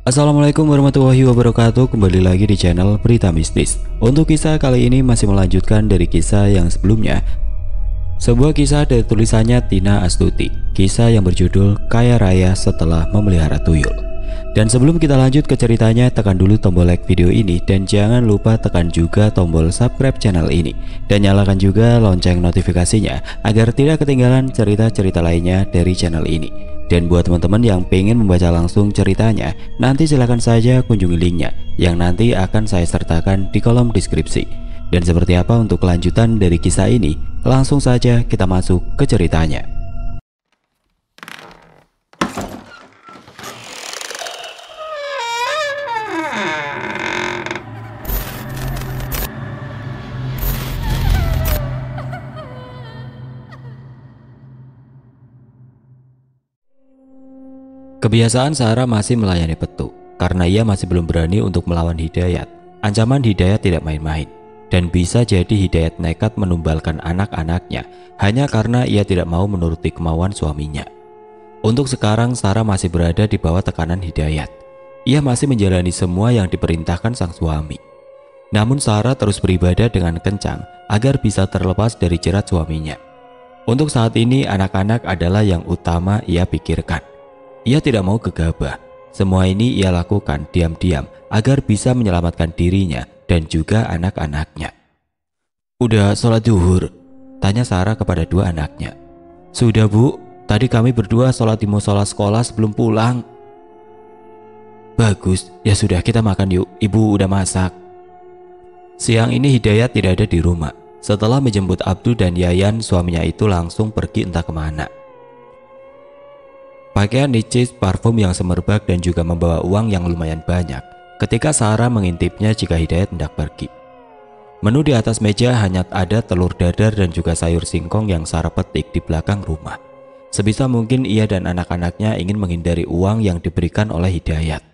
Assalamualaikum warahmatullahi wabarakatuh. Kembali lagi di channel Berita Mistis. Untuk kisah kali ini masih melanjutkan dari kisah yang sebelumnya. Sebuah kisah dari tulisannya Tina Astuti. Kisah yang berjudul Kaya Raya Setelah Memelihara Tuyul. Dan sebelum kita lanjut ke ceritanya, tekan dulu tombol like video ini dan jangan lupa tekan juga tombol subscribe channel ini dan nyalakan juga lonceng notifikasinya agar tidak ketinggalan cerita-cerita lainnya dari channel ini. Dan buat teman-teman yang pengen membaca langsung ceritanya, nanti silahkan saja kunjungi linknya yang nanti akan saya sertakan di kolom deskripsi. Dan seperti apa untuk kelanjutan dari kisah ini, langsung saja kita masuk ke ceritanya. Kebiasaan Sarah masih melayani Petu karena ia masih belum berani untuk melawan Hidayat. Ancaman Hidayat tidak main-main dan bisa jadi Hidayat nekat menumbalkan anak-anaknya hanya karena ia tidak mau menuruti kemauan suaminya. Untuk sekarang Sarah masih berada di bawah tekanan Hidayat. Ia masih menjalani semua yang diperintahkan sang suami. Namun Sarah terus beribadah dengan kencang agar bisa terlepas dari jerat suaminya. Untuk saat ini anak-anak adalah yang utama ia pikirkan. Ia tidak mau gegabah. Semua ini ia lakukan diam-diam agar bisa menyelamatkan dirinya dan juga anak-anaknya. "Udah sholat zuhur?" tanya Sarah kepada dua anaknya. "Sudah bu, tadi kami berdua sholat di musola sekolah sebelum pulang." "Bagus, ya sudah kita makan yuk, ibu udah masak." Siang ini Hidayat tidak ada di rumah. Setelah menjemput Abdu dan Yayan, suaminya itu langsung pergi entah kemana. Pakaian nicis, parfum yang semerbak dan juga membawa uang yang lumayan banyak ketika Sarah mengintipnya jika Hidayat hendak pergi. Menu di atas meja hanya ada telur dadar dan juga sayur singkong yang Sarah petik di belakang rumah. Sebisa mungkin ia dan anak-anaknya ingin menghindari uang yang diberikan oleh Hidayat.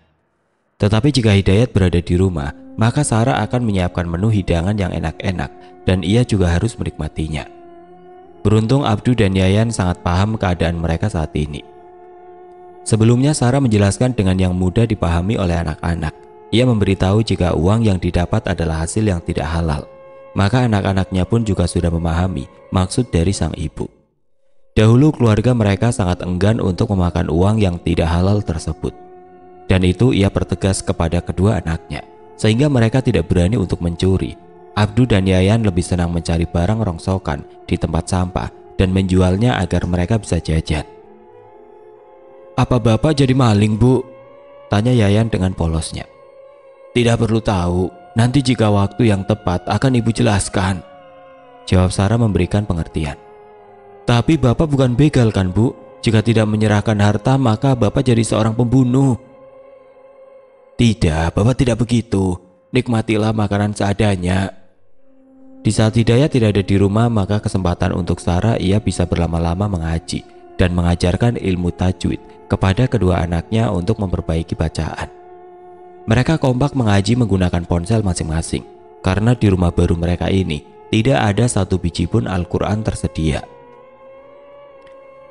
Tetapi jika Hidayat berada di rumah, maka Sarah akan menyiapkan menu hidangan yang enak-enak dan ia juga harus menikmatinya. Beruntung Abdu dan Yayan sangat paham keadaan mereka saat ini. Sebelumnya Sarah menjelaskan dengan yang mudah dipahami oleh anak-anak. Ia memberitahu jika uang yang didapat adalah hasil yang tidak halal. Maka anak-anaknya pun juga sudah memahami maksud dari sang ibu. Dahulu keluarga mereka sangat enggan untuk memakan uang yang tidak halal tersebut. Dan itu ia pertegas kepada kedua anaknya, sehingga mereka tidak berani untuk mencuri. Abdu dan Yayan lebih senang mencari barang rongsokan di tempat sampah dan menjualnya agar mereka bisa jajan. "Apa bapak jadi maling bu?" tanya Yayan dengan polosnya. "Tidak perlu tahu, nanti jika waktu yang tepat akan ibu jelaskan," jawab Sarah memberikan pengertian. "Tapi bapak bukan begal kan bu? Jika tidak menyerahkan harta maka bapak jadi seorang pembunuh." "Tidak, bapak tidak begitu. Nikmatilah makanan seadanya." Di saat Hidayat tidak ada di rumah, maka kesempatan untuk Sarah ia bisa berlama-lama mengaji dan mengajarkan ilmu tajwid kepada kedua anaknya untuk memperbaiki bacaan. Mereka kompak mengaji menggunakan ponsel masing-masing karena di rumah baru mereka ini tidak ada satu biji pun Al-Quran tersedia.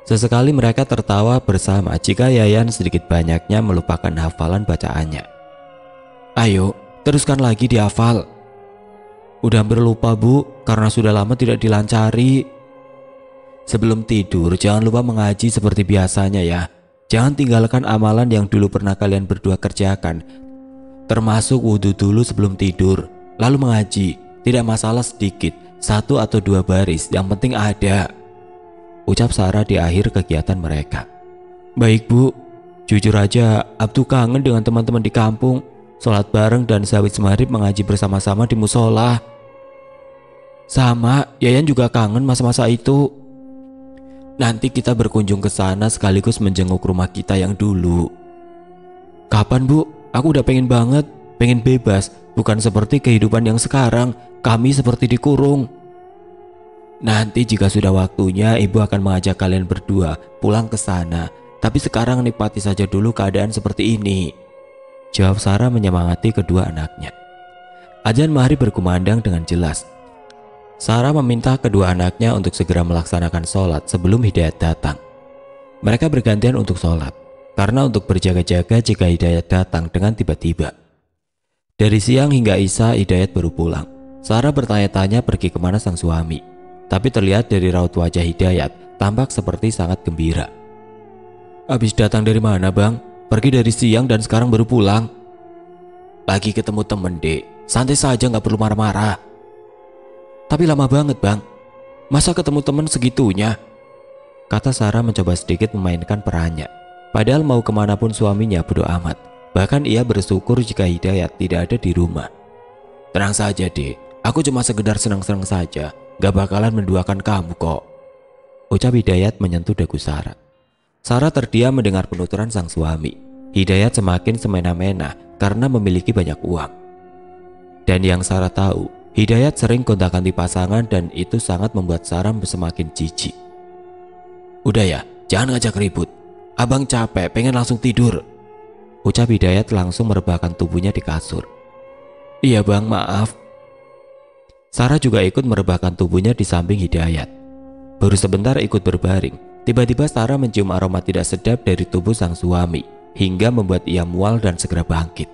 Sesekali mereka tertawa bersama jika Yayan sedikit banyaknya melupakan hafalan bacaannya. "Ayo, teruskan lagi dihafal." "Udah hampir lupa bu, karena sudah lama tidak dilancari." "Sebelum tidur jangan lupa mengaji seperti biasanya ya. Jangan tinggalkan amalan yang dulu pernah kalian berdua kerjakan. Termasuk wudhu dulu sebelum tidur, lalu mengaji. Tidak masalah sedikit, 1 atau 2 baris, yang penting ada," ucap Sarah di akhir kegiatan mereka. "Baik bu, jujur aja Abdu kangen dengan teman-teman di kampung. Sholat bareng dan sawit maghrib mengaji bersama-sama di musola." "Sama, Yayan juga kangen masa-masa itu. Nanti kita berkunjung ke sana sekaligus menjenguk rumah kita yang dulu." "Kapan bu? Aku udah pengen banget, pengen bebas, bukan seperti kehidupan yang sekarang, kami seperti dikurung." "Nanti jika sudah waktunya ibu akan mengajak kalian berdua pulang ke sana, tapi sekarang nikmati saja dulu keadaan seperti ini," jawab Sarah menyemangati kedua anaknya. Azan maghrib berkumandang dengan jelas. Sarah meminta kedua anaknya untuk segera melaksanakan sholat sebelum Hidayat datang. Mereka bergantian untuk sholat. karena untuk berjaga-jaga jika Hidayat datang dengan tiba-tiba. Dari siang hingga Isya Hidayat baru pulang. Sarah bertanya-tanya pergi kemana sang suami, tapi terlihat dari raut wajah Hidayat tampak seperti sangat gembira. "Habis datang dari mana bang? Pergi dari siang dan sekarang baru pulang." "Lagi ketemu temen dek, santai saja gak perlu marah-marah." "Tapi lama banget bang, masa ketemu temen segitunya?" kata Sarah mencoba sedikit memainkan perannya. Padahal mau kemanapun suaminya bodo amat. Bahkan ia bersyukur jika Hidayat tidak ada di rumah. "Tenang saja dek, aku cuma sekedar senang-senang saja, gak bakalan menduakan kamu kok," ucap Hidayat menyentuh dagu Sarah. Sarah terdiam mendengar penuturan sang suami. Hidayat semakin semena-mena karena memiliki banyak uang. Dan yang Sarah tahu, Hidayat sering gonta-ganti pasangan dan itu sangat membuat Sarah semakin jijik. "Udah ya, jangan ngajak ribut. Abang capek, pengen langsung tidur," ucap Hidayat langsung merebahkan tubuhnya di kasur. "Iya bang, maaf." Sarah juga ikut merebahkan tubuhnya di samping Hidayat. Baru sebentar ikut berbaring, tiba-tiba Sarah mencium aroma tidak sedap dari tubuh sang suami hingga membuat ia mual dan segera bangkit.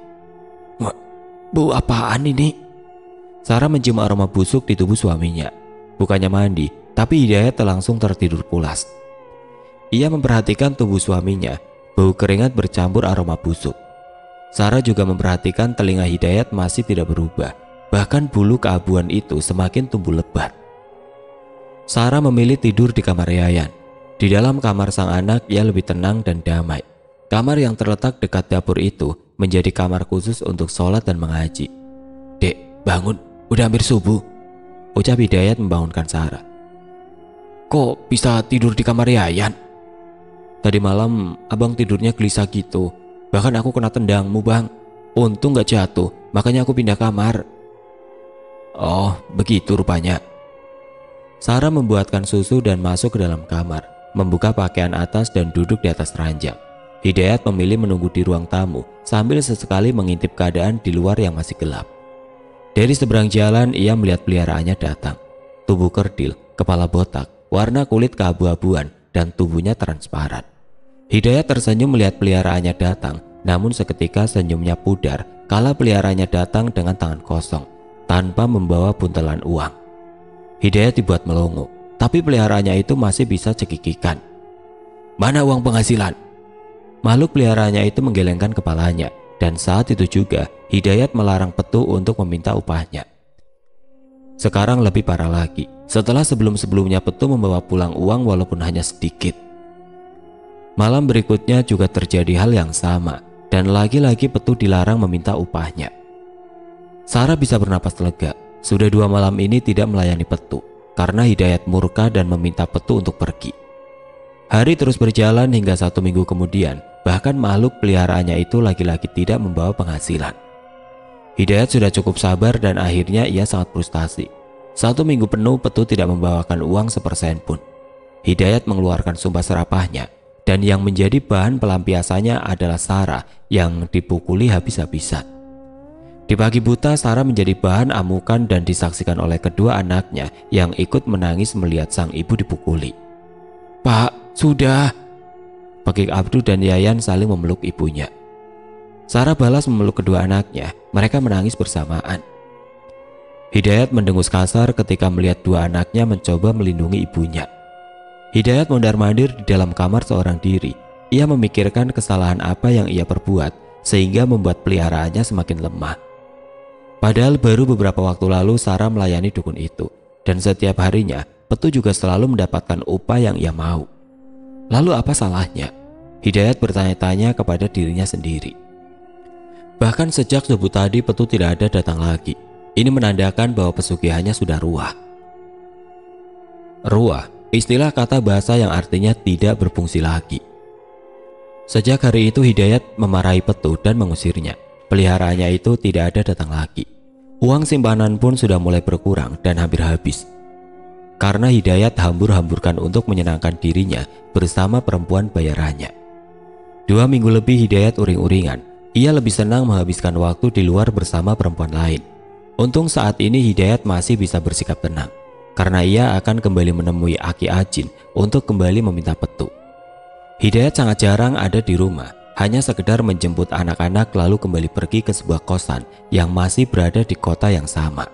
"Bau apaan ini?" Sarah mencium aroma busuk di tubuh suaminya. Bukannya mandi, tapi Hidayat langsung tertidur pulas. Ia memperhatikan tubuh suaminya, bau keringat bercampur aroma busuk. Sarah juga memperhatikan telinga Hidayat masih tidak berubah, bahkan bulu keabuan itu semakin tumbuh lebat. Sarah memilih tidur di kamar Yayan. Di dalam kamar sang anak ia lebih tenang dan damai. Kamar yang terletak dekat dapur itu menjadi kamar khusus untuk sholat dan mengaji. "Dek, bangun, udah hampir subuh," ucap Hidayat membangunkan Sarah. "Kok bisa tidur di kamar Yayan?" "Tadi malam abang tidurnya gelisah gitu. Bahkan aku kena tendangmu bang. Untung gak jatuh, makanya aku pindah kamar." "Oh, begitu rupanya." Sarah membuatkan susu dan masuk ke dalam kamar, membuka pakaian atas dan duduk di atas ranjang. Hidayat memilih menunggu di ruang tamu sambil sesekali mengintip keadaan di luar yang masih gelap. Dari seberang jalan ia melihat peliharaannya datang. Tubuh kerdil, kepala botak, warna kulit keabu-abuan dan tubuhnya transparan. Hidayat tersenyum melihat peliharaannya datang, namun seketika senyumnya pudar kala peliharaannya datang dengan tangan kosong tanpa membawa buntelan uang. Hidayat dibuat melongo, tapi peliharaannya itu masih bisa cekikikan. "Mana uang penghasilan?" Makhluk peliharaannya itu menggelengkan kepalanya, dan saat itu juga Hidayat melarang Petu untuk meminta upahnya. Sekarang lebih parah lagi, setelah sebelum-sebelumnya Petu membawa pulang uang walaupun hanya sedikit. Malam berikutnya juga terjadi hal yang sama, dan lagi-lagi Petu dilarang meminta upahnya. Sarah bisa bernapas lega, sudah 2 malam ini tidak melayani Petu, karena Hidayat murka dan meminta Petu untuk pergi. Hari terus berjalan hingga 1 minggu kemudian, bahkan makhluk peliharaannya itu lagi-lagi tidak membawa penghasilan. Hidayat sudah cukup sabar dan akhirnya ia sangat frustasi. 1 minggu penuh Petu tidak membawakan uang sepersen pun. Hidayat mengeluarkan sumpah serapahnya, dan yang menjadi bahan pelampiasannya adalah Sarah yang dipukuli habis-habisan. Di pagi buta Sarah menjadi bahan amukan dan disaksikan oleh kedua anaknya yang ikut menangis melihat sang ibu dipukuli. "Pak, sudah." Pekik Abdu dan Yayan saling memeluk ibunya. Sarah balas memeluk kedua anaknya, mereka menangis bersamaan. Hidayat mendengus kasar ketika melihat 2 anaknya mencoba melindungi ibunya. Hidayat mondar-mandir di dalam kamar seorang diri. Ia memikirkan kesalahan apa yang ia perbuat sehingga membuat peliharaannya semakin lemah. Padahal baru beberapa waktu lalu Sarah melayani dukun itu, dan setiap harinya Petu juga selalu mendapatkan upah yang ia mau. Lalu apa salahnya? Hidayat bertanya-tanya kepada dirinya sendiri. Bahkan sejak subuh tadi Petu tidak ada datang lagi. Ini menandakan bahwa pesugihannya sudah ruah. Ruah, istilah kata bahasa yang artinya tidak berfungsi lagi. Sejak hari itu Hidayat memarahi Petu dan mengusirnya. Peliharaannya itu tidak ada datang lagi. Uang simpanan pun sudah mulai berkurang dan hampir habis. Karena Hidayat hambur-hamburkan untuk menyenangkan dirinya bersama perempuan bayarannya. 2 minggu lebih Hidayat uring-uringan. Ia lebih senang menghabiskan waktu di luar bersama perempuan lain. Untung saat ini Hidayat masih bisa bersikap tenang, karena ia akan kembali menemui Aki Ajin untuk kembali meminta Petu. Hidayat sangat jarang ada di rumah, hanya sekedar menjemput anak-anak lalu kembali pergi ke sebuah kosan yang masih berada di kota yang sama.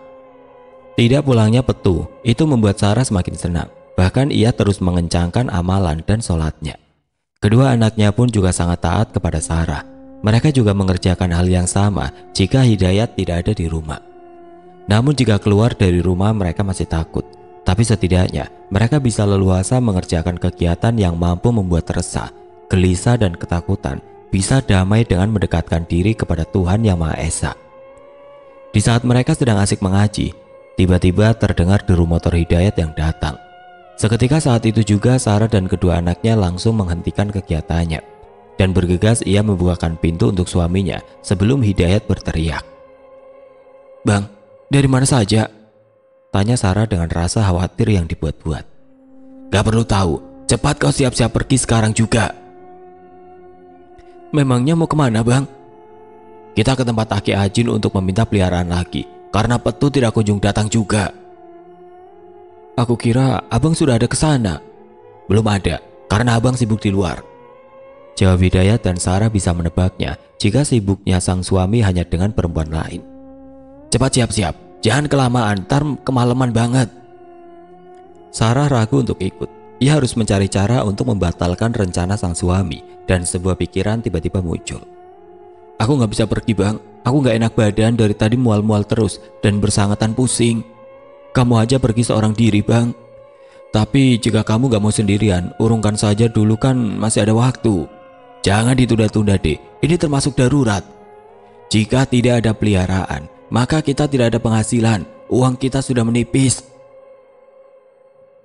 Tidak pulangnya Petu itu membuat Sarah semakin senang, bahkan ia terus mengencangkan amalan dan sholatnya. Kedua anaknya pun juga sangat taat kepada Sarah. Mereka juga mengerjakan hal yang sama jika Hidayat tidak ada di rumah. Namun jika keluar dari rumah mereka masih takut. Tapi setidaknya mereka bisa leluasa mengerjakan kegiatan yang mampu membuat resah, gelisah dan ketakutan bisa damai dengan mendekatkan diri kepada Tuhan Yang Maha Esa. Di saat mereka sedang asik mengaji, tiba-tiba terdengar deru motor Hidayat yang datang. Seketika saat itu juga Sarah dan kedua anaknya langsung menghentikan kegiatannya. Dan bergegas ia membukakan pintu untuk suaminya sebelum Hidayat berteriak. "Bang, dari mana saja?" tanya Sarah dengan rasa khawatir yang dibuat-buat. "Gak perlu tahu, cepat kau siap-siap pergi sekarang juga." "Memangnya mau kemana bang?" "Kita ke tempat Aki Ajin untuk meminta peliharaan lagi, karena Petu tidak kunjung datang juga." "Aku kira abang sudah ada ke sana." "Belum ada, karena abang sibuk di luar." Jawab Hidayat dan Sarah bisa menebaknya jika sibuknya sang suami hanya dengan perempuan lain. "Cepat siap-siap, jangan kelamaan, ntar kemalaman banget." Sarah ragu untuk ikut. Ia harus mencari cara untuk membatalkan rencana sang suami dan sebuah pikiran tiba-tiba muncul. "Aku gak bisa pergi bang, aku gak enak badan dari tadi mual-mual terus dan bersangatan pusing. Kamu aja pergi seorang diri bang. Tapi jika kamu gak mau sendirian, urungkan saja dulu kan masih ada waktu. Jangan ditunda-tunda deh, ini termasuk darurat. Jika tidak ada peliharaan, maka kita tidak ada penghasilan, uang kita sudah menipis."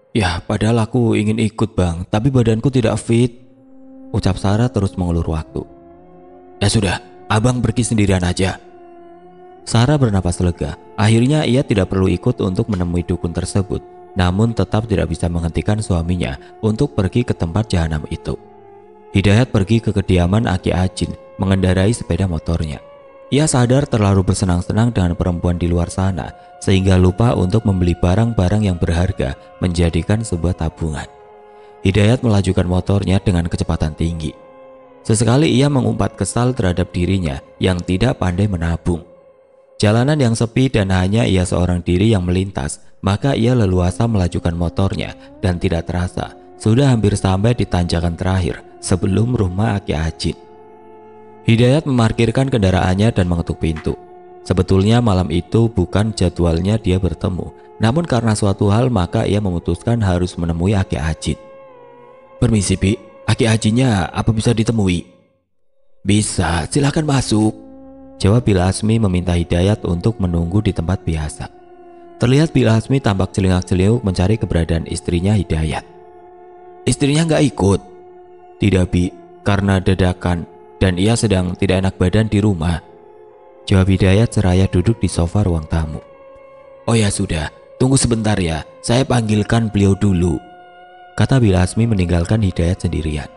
"Ya padahal aku ingin ikut bang, tapi badanku tidak fit," ucap Sarah terus mengulur waktu. "Ya sudah, abang pergi sendirian aja." Sarah bernapas lega. Akhirnya ia tidak perlu ikut untuk menemui dukun tersebut, namun tetap tidak bisa menghentikan suaminya untuk pergi ke tempat jahanam itu. Hidayat pergi ke kediaman Aki Ajin mengendarai sepeda motornya. Ia sadar terlalu bersenang-senang dengan perempuan di luar sana sehingga lupa untuk membeli barang-barang yang berharga menjadikan sebuah tabungan. Hidayat melajukan motornya dengan kecepatan tinggi. Sesekali ia mengumpat kesal terhadap dirinya yang tidak pandai menabung. Jalanan yang sepi dan hanya ia seorang diri yang melintas, maka ia leluasa melajukan motornya dan tidak terasa sudah hampir sampai di tanjakan terakhir sebelum rumah Aki Ajin. Hidayat memarkirkan kendaraannya dan mengetuk pintu. Sebetulnya malam itu bukan jadwalnya dia bertemu, namun karena suatu hal maka ia memutuskan harus menemui Aki Ajin. "Permisi Bi, Aki Ajinnya apa bisa ditemui?" "Bisa, silahkan masuk," jawab Bilasmi meminta Hidayat untuk menunggu di tempat biasa. Terlihat Bilasmi tampak celingak-celinguk mencari keberadaan istrinya Hidayat. "Istrinya nggak ikut?" "Tidak Bi, karena dadakan dan ia sedang tidak enak badan di rumah," jawab Hidayat seraya duduk di sofa ruang tamu. "Oh ya sudah, tunggu sebentar ya, saya panggilkan beliau dulu," kata Bilasmi meninggalkan Hidayat sendirian.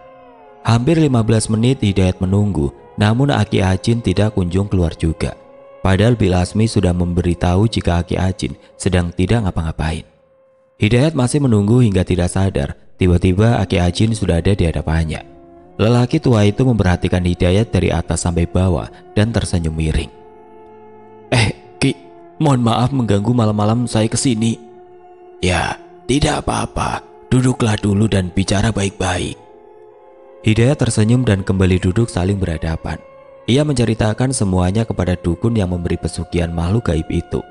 Hampir 15 menit Hidayat menunggu, namun Aki Ajin tidak kunjung keluar juga. Padahal Bilasmi sudah memberitahu jika Aki Ajin sedang tidak ngapa-ngapain. Hidayat masih menunggu hingga tidak sadar, tiba-tiba Aki Ajin sudah ada di hadapannya. Lelaki tua itu memperhatikan Hidayat dari atas sampai bawah dan tersenyum miring. Ki, mohon maaf mengganggu malam-malam saya kesini." "Ya, tidak apa-apa, duduklah dulu dan bicara baik-baik." Hidayat tersenyum dan kembali duduk saling berhadapan. Ia menceritakan semuanya kepada dukun yang memberi pesugihan makhluk gaib itu.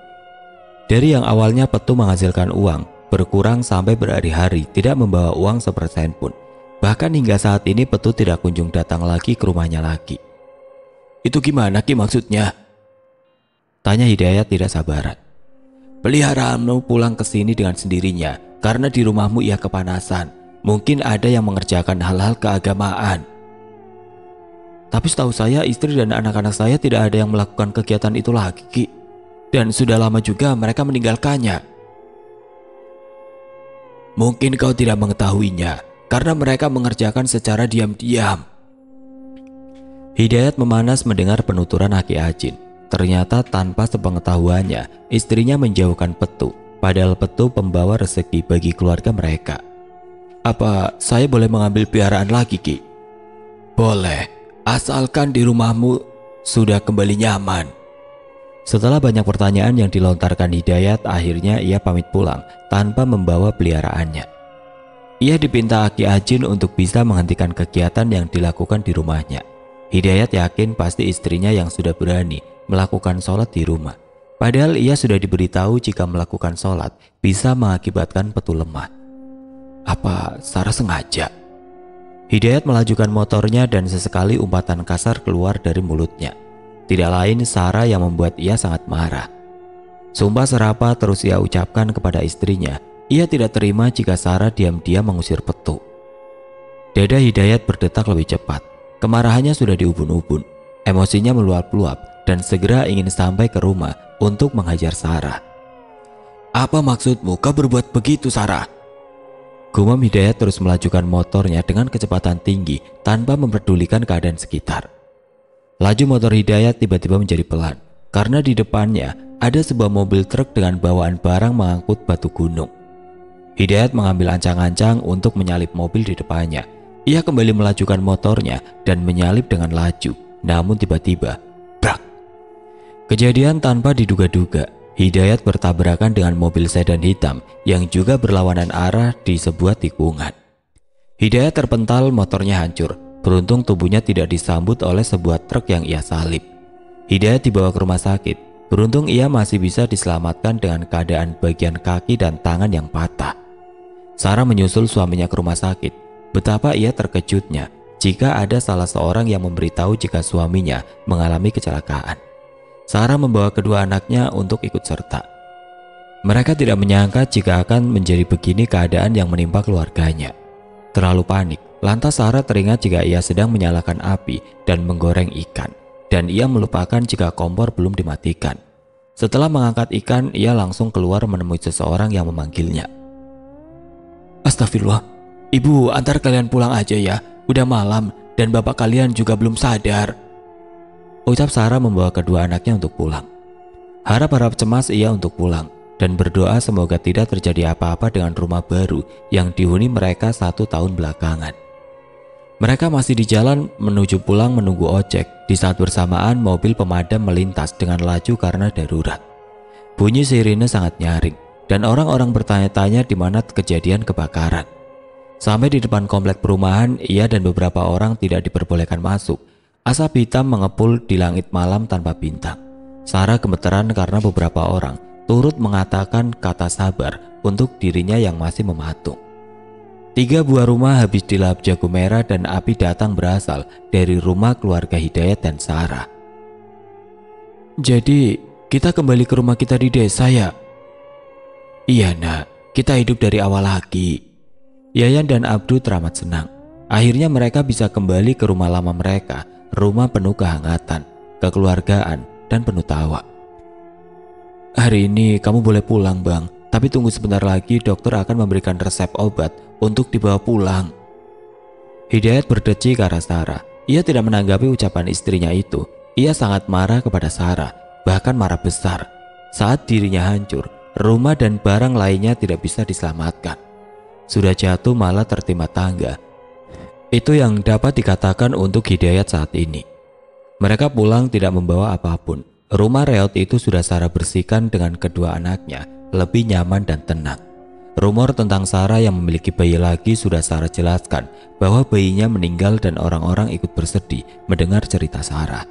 Dari yang awalnya Petu menghasilkan uang, berkurang sampai berhari-hari tidak membawa uang sepersen pun. Bahkan hingga saat ini Petu tidak kunjung datang lagi ke rumahnya lagi. "Itu gimana Ki maksudnya?" tanya Hidayat tidak sabaran. "Peliharaanmu pulang ke sini dengan sendirinya karena di rumahmu ia kepanasan. Mungkin ada yang mengerjakan hal-hal keagamaan." "Tapi setahu saya istri dan anak-anak saya tidak ada yang melakukan kegiatan itu lagi Ki. Dan sudah lama juga mereka meninggalkannya." "Mungkin kau tidak mengetahuinya karena mereka mengerjakan secara diam-diam." Hidayat memanas mendengar penuturan Aki Ajin. Ternyata tanpa sepengetahuannya istrinya menjauhkan Petu, padahal Petu pembawa rezeki bagi keluarga mereka. Apa saya boleh mengambil piaraan lagi, Ki? Boleh, asalkan di rumahmu sudah kembali nyaman. Setelah banyak pertanyaan yang dilontarkan Hidayat, akhirnya ia pamit pulang tanpa membawa peliharaannya. Ia dipinta Aki Ajin untuk bisa menghentikan kegiatan yang dilakukan di rumahnya. Hidayat yakin pasti istrinya yang sudah berani melakukan sholat di rumah. Padahal ia sudah diberitahu jika melakukan sholat bisa mengakibatkan petu lemah. Apa Sarah sengaja? Hidayat melajukan motornya dan sesekali umpatan kasar keluar dari mulutnya. Tidak lain Sarah yang membuat ia sangat marah. Sumpah serapah terus ia ucapkan kepada istrinya. Ia tidak terima jika Sarah diam-diam mengusir petu. Dada Hidayat berdetak lebih cepat. Kemarahannya sudah diubun-ubun. Emosinya meluap-luap dan segera ingin sampai ke rumah untuk menghajar Sarah. Apa maksudmu kau berbuat begitu, Sarah? Gumam Hidayat terus melajukan motornya dengan kecepatan tinggi tanpa memperdulikan keadaan sekitar. Laju motor Hidayat tiba-tiba menjadi pelan karena di depannya ada sebuah mobil truk dengan bawaan barang mengangkut batu gunung. Hidayat mengambil ancang-ancang untuk menyalip mobil di depannya. Ia kembali melajukan motornya dan menyalip dengan laju. Namun tiba-tiba, brak! Kejadian tanpa diduga-duga. Hidayat bertabrakan dengan mobil sedan hitam yang juga berlawanan arah di sebuah tikungan. Hidayat terpental, motornya hancur. Beruntung tubuhnya tidak disambut oleh sebuah truk yang ia salip. Hidayat dibawa ke rumah sakit. Beruntung ia masih bisa diselamatkan dengan keadaan bagian kaki dan tangan yang patah. Sarah menyusul suaminya ke rumah sakit. Betapa ia terkejutnya jika ada salah seorang yang memberitahu jika suaminya mengalami kecelakaan. Sarah membawa kedua anaknya untuk ikut serta. Mereka tidak menyangka jika akan menjadi begini keadaan yang menimpa keluarganya. Terlalu panik, lantas Sarah teringat jika ia sedang menyalakan api dan menggoreng ikan, dan ia melupakan jika kompor belum dimatikan. Setelah mengangkat ikan, ia langsung keluar menemui seseorang yang memanggilnya. Astagfirullah, ibu antar kalian pulang aja ya, udah malam dan bapak kalian juga belum sadar. Ucap Sarah membawa kedua anaknya untuk pulang. Harap-harap cemas ia untuk pulang dan berdoa semoga tidak terjadi apa-apa dengan rumah baru yang dihuni mereka 1 tahun belakangan. Mereka masih di jalan menuju pulang menunggu ojek. Di saat bersamaan mobil pemadam melintas dengan laju karena darurat. Bunyi sirine sangat nyaring dan orang-orang bertanya-tanya di mana kejadian kebakaran. Sampai di depan komplek perumahan, ia dan beberapa orang tidak diperbolehkan masuk. Asap hitam mengepul di langit malam tanpa bintang. Sarah gemeteran karena beberapa orang turut mengatakan kata sabar untuk dirinya yang masih mematung. 3 buah rumah habis dilahap jago merah dan api datang berasal dari rumah keluarga Hidayat dan Sarah. Jadi kita kembali ke rumah kita di desa ya? Iya nak, kita hidup dari awal lagi. Yayan dan Abdu teramat senang. Akhirnya mereka bisa kembali ke rumah lama mereka. Rumah penuh kehangatan, kekeluargaan, dan penuh tawa. Hari ini kamu boleh pulang bang, tapi tunggu sebentar lagi dokter akan memberikan resep obat untuk dibawa pulang. Hidayat berdeci ke arah Sarah. Ia tidak menanggapi ucapan istrinya itu. Ia sangat marah kepada Sarah, bahkan marah besar. Saat dirinya hancur, rumah dan barang lainnya tidak bisa diselamatkan. Sudah jatuh malah tertimpa tangga. Itu yang dapat dikatakan untuk Hidayat saat ini. Mereka pulang tidak membawa apapun. Rumah reot itu sudah Sarah bersihkan dengan kedua anaknya, lebih nyaman dan tenang. Rumor tentang Sarah yang memiliki bayi lagi sudah Sarah jelaskan bahwa bayinya meninggal dan orang-orang ikut bersedih mendengar cerita Sarah.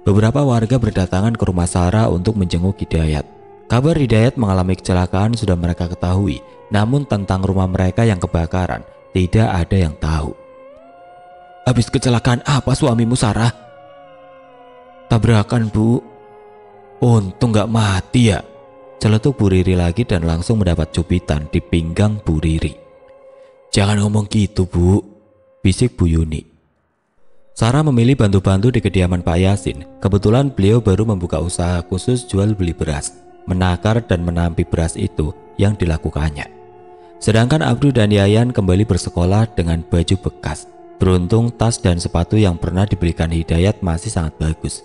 Beberapa warga berdatangan ke rumah Sarah untuk menjenguk Hidayat. Kabar Hidayat mengalami kecelakaan sudah mereka ketahui, namun tentang rumah mereka yang kebakaran tidak ada yang tahu. Habis kecelakaan apa suamimu Sarah? Tabrakan bu. Untung gak mati ya. Celetuk Bu Riri lagi dan langsung mendapat cubitan di pinggang Bu Riri. Jangan ngomong gitu bu, bisik Bu Yuni. Sarah memilih bantu-bantu di kediaman Pak Yasin. Kebetulan beliau baru membuka usaha khusus jual beli beras. Menakar dan menampi beras itu yang dilakukannya. Sedangkan Abdu dan Yayan kembali bersekolah dengan baju bekas. Beruntung tas dan sepatu yang pernah dibelikan Hidayat masih sangat bagus.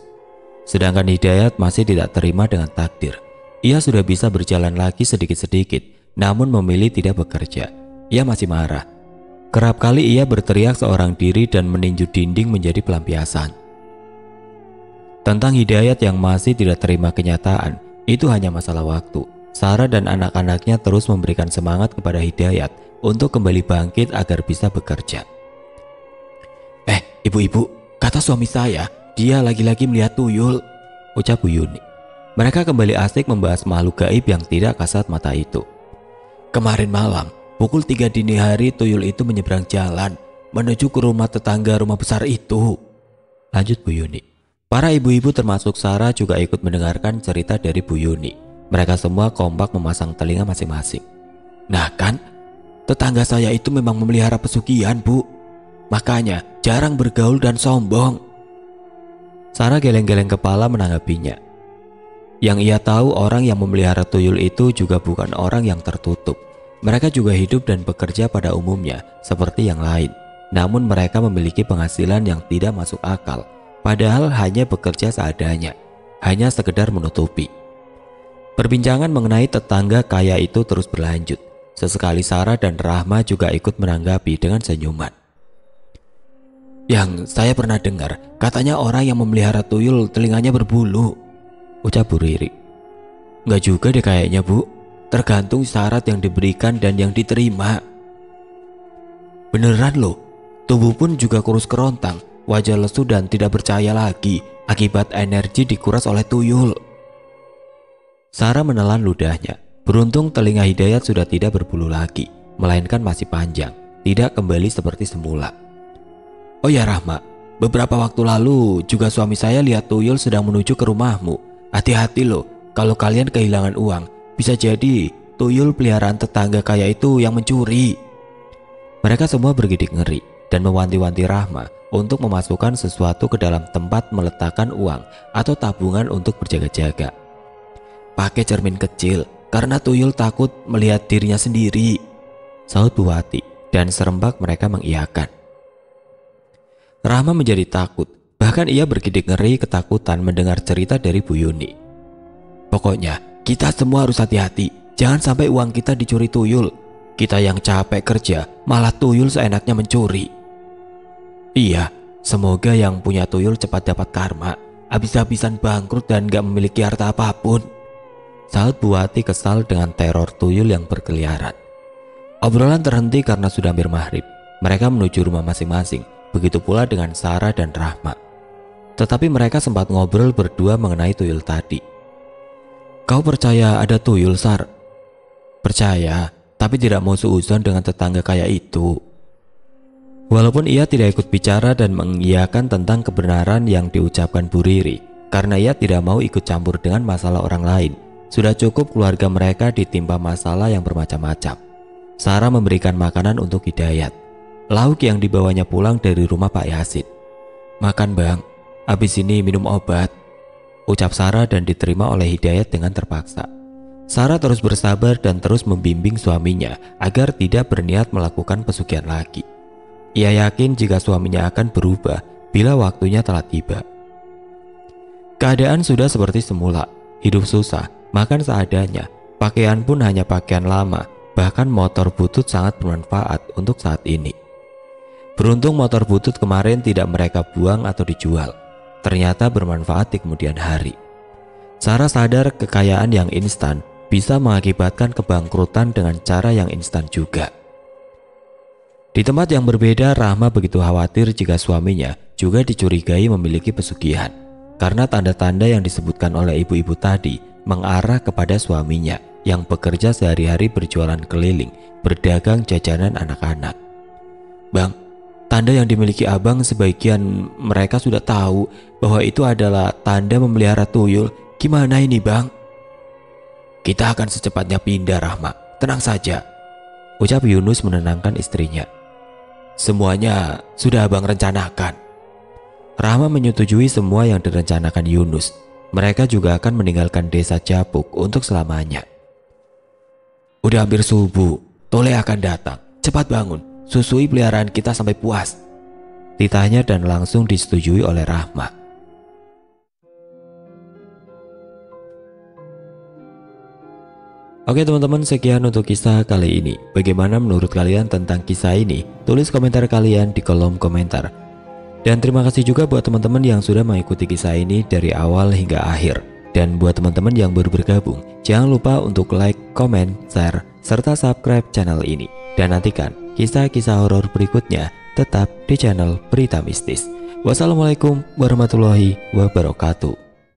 Sedangkan Hidayat masih tidak terima dengan takdir. Ia sudah bisa berjalan lagi sedikit-sedikit, namun memilih tidak bekerja. Ia masih marah Kerap kali ia berteriak seorang diri dan meninju dinding menjadi pelampiasan. Tentang Hidayat yang masih tidak terima kenyataan, itu hanya masalah waktu. Sarah dan anak-anaknya terus memberikan semangat kepada Hidayat untuk kembali bangkit agar bisa bekerja. Ibu-ibu, kata suami saya, dia lagi-lagi melihat tuyul, ucap Bu Yuni. Mereka kembali asik membahas makhluk gaib yang tidak kasat mata itu. Kemarin malam, pukul 3 dini hari tuyul itu menyeberang jalan menuju ke rumah tetangga rumah besar itu, lanjut Bu Yuni. Para ibu-ibu termasuk Sarah juga ikut mendengarkan cerita dari Bu Yuni. Mereka semua kompak memasang telinga masing-masing. Nah kan, tetangga saya itu memang memelihara pesugihan, Bu. Makanya jarang bergaul dan sombong. Sarah geleng-geleng kepala menanggapinya. Yang ia tahu orang yang memelihara tuyul itu juga bukan orang yang tertutup. Mereka juga hidup dan bekerja pada umumnya seperti yang lain. Namun mereka memiliki penghasilan yang tidak masuk akal. Padahal hanya bekerja seadanya, hanya sekedar menutupi. Perbincangan mengenai tetangga kaya itu terus berlanjut. Sesekali Sarah dan Rahma juga ikut menanggapi dengan senyuman. Yang saya pernah dengar, katanya orang yang memelihara tuyul telinganya berbulu, ucap Bu Riri. Nggak juga deh kayaknya, Bu. Tergantung syarat yang diberikan dan yang diterima. Beneran loh, tubuh pun juga kurus kerontang, wajah lesu dan tidak percaya lagi akibat energi dikuras oleh tuyul. Sarah menelan ludahnya. Beruntung telinga Hidayat sudah tidak berbulu lagi, melainkan masih panjang, tidak kembali seperti semula. Oh ya Rahma, beberapa waktu lalu juga suami saya lihat tuyul sedang menuju ke rumahmu. Hati-hati loh, kalau kalian kehilangan uang, bisa jadi tuyul peliharaan tetangga kaya itu yang mencuri. Mereka semua bergidik ngeri dan mewanti-wanti Rahma untuk memasukkan sesuatu ke dalam tempat meletakkan uang atau tabungan untuk berjaga-jaga. Pakai cermin kecil karena tuyul takut melihat dirinya sendiri, sahut Bu Wati, dan serempak mereka mengiyakan. Rahma menjadi takut, bahkan ia bergidik ngeri ketakutan mendengar cerita dari Bu Yuni. Pokoknya kita semua harus hati-hati, jangan sampai uang kita dicuri tuyul. Kita yang capek kerja, malah tuyul seenaknya mencuri. Iya, semoga yang punya tuyul cepat dapat karma, habis-habisan bangkrut dan gak memiliki harta apapun, sahut Bu Wati kesal dengan teror tuyul yang berkeliaran. Obrolan terhenti karena sudah hampir maghrib. Mereka menuju rumah masing-masing, begitu pula dengan Sarah dan Rahma. Tetapi mereka sempat ngobrol berdua mengenai tuyul tadi. Kau percaya ada tuyul, Sar? Percaya, tapi tidak mau seuzon dengan tetangga kaya itu. Walaupun ia tidak ikut bicara dan mengiyakan tentang kebenaran yang diucapkan Bu Riri, karena ia tidak mau ikut campur dengan masalah orang lain. Sudah cukup keluarga mereka ditimpa masalah yang bermacam-macam. Sarah memberikan makanan untuk Hidayat, lauk yang dibawanya pulang dari rumah Pak Yasin. Makan bang, habis ini minum obat, ucap Sarah dan diterima oleh Hidayat dengan terpaksa. Sarah terus bersabar dan terus membimbing suaminya agar tidak berniat melakukan pesugihan lagi. Ia yakin jika suaminya akan berubah bila waktunya telah tiba. Keadaan sudah seperti semula, hidup susah, makan seadanya, pakaian pun hanya pakaian lama, bahkan motor butut sangat bermanfaat untuk saat ini. Beruntung motor butut kemarin tidak mereka buang atau dijual, ternyata bermanfaat di kemudian hari. Sarah sadar kekayaan yang instan bisa mengakibatkan kebangkrutan dengan cara yang instan juga. Di tempat yang berbeda, Rahma begitu khawatir jika suaminya juga dicurigai memiliki pesugihan, karena tanda-tanda yang disebutkan oleh ibu-ibu tadi mengarah kepada suaminya yang bekerja sehari-hari berjualan keliling, berdagang jajanan anak-anak. Bang, tanda yang dimiliki abang sebagian mereka sudah tahu bahwa itu adalah tanda memelihara tuyul. Gimana ini bang? Kita akan secepatnya pindah Rahma, tenang saja, ucap Yunus menenangkan istrinya. Semuanya sudah abang rencanakan. Rahma menyetujui semua yang direncanakan Yunus. Mereka juga akan meninggalkan desa Japuk untuk selamanya. Udah hampir subuh, Tole akan datang. Cepat bangun, susui peliharaan kita sampai puas, ditanya dan langsung disetujui oleh Rahma. Oke teman-teman, sekian untuk kisah kali ini. Bagaimana menurut kalian tentang kisah ini? Tulis komentar kalian di kolom komentar. Dan terima kasih juga buat teman-teman yang sudah mengikuti kisah ini dari awal hingga akhir. Dan buat teman-teman yang baru bergabung, jangan lupa untuk like, komen, share, serta subscribe channel ini. Dan nantikan kisah-kisah horor berikutnya tetap di channel Berita Mistis. Wassalamualaikum warahmatullahi wabarakatuh.